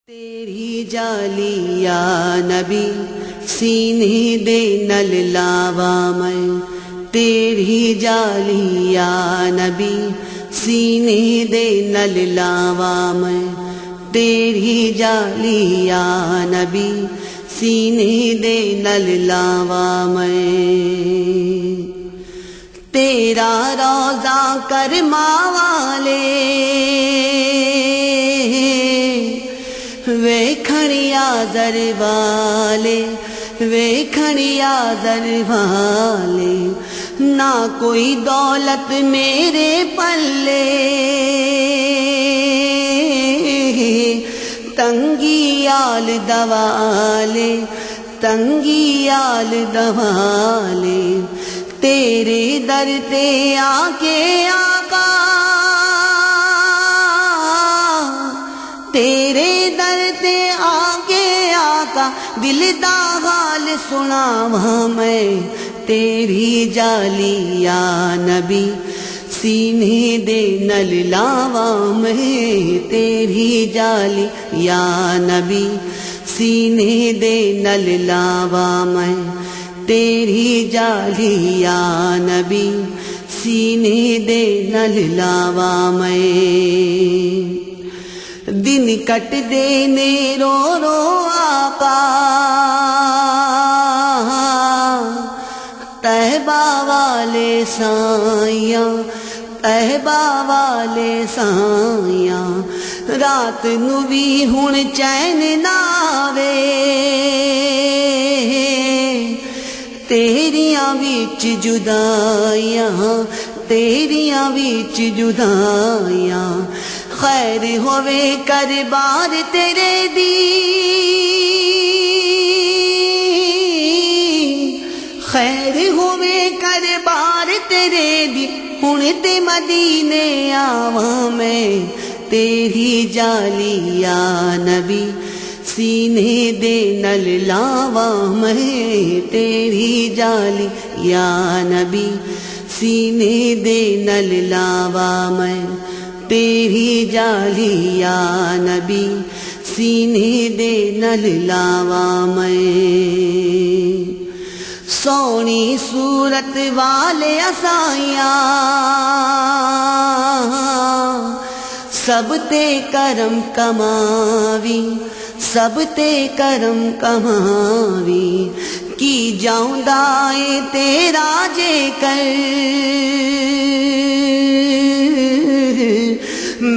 تیری جالی یا نبی سینے دے نل لاوا میں، تیری جالی یا نبی سینے دے نل لاوا میں، تیری جالی یا نبی سینے دے نل لاوا میں، تیرا روضہ کرما والے ویکھنیا زر والے، ویکھنیا زر والے، نہ کوئی دولت میرے پلے، تنگی آل دوالے، تنگی آل دوالے، تیرے در تے آ کے آقا، تیرے در تے آگے آقا دل دا حال سناواں میں، تیری جالی یا نبی سینے دے نل لاواں میں، تیری جالی یا نبی سینے دے نل لاواں میں، تیری جالی یا نبی سینے دے نل لاواں میں، دن کٹ دینے رو رو آقا طیبہ والے سائیاں، طیبہ والے سائیاں، رات نو بھی ہن چین نہ آوے، تیریاں وچ جدائیاں، تیریاں وچ جدائیاں، خیر ہووے کر بار تیرے دی، خیر ہووے کر بار تیرے دی، ہن تے مدینے آواں میں، تیری جالی یا نبی سینے دے نل لاواں میں، تیری جالی یا نبی سینے دے نل لاواں میں، تیری جالی یا نبی سینے دے نل لاواں میں، سونی صورت والے اسائیاں سب تے کرم کماوی، سب تے کرم کماوی، کی جاؤندا اے تیرا جے کر،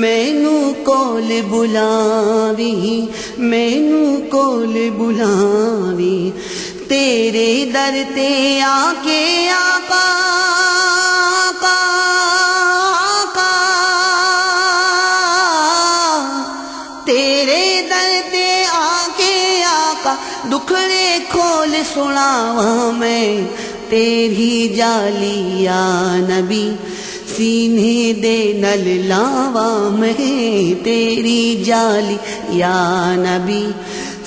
مینو کول بلاوی، مینو کول بلاوی، تیرے در تے آ کے آقا، آقا، تیرے در تے آ کے آقا دکھڑے کھول سناواں میں، تیری جالی یا نبی سینے دے نل لاواں میں، تیری جالی یا نبی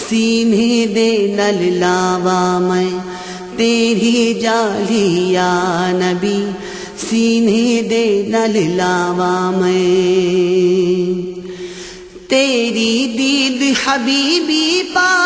سینے دے نل لاواں میں، تیری جالی یا نبی سینے دے نل لاواں میں، تیری دید حبیبی پاوے۔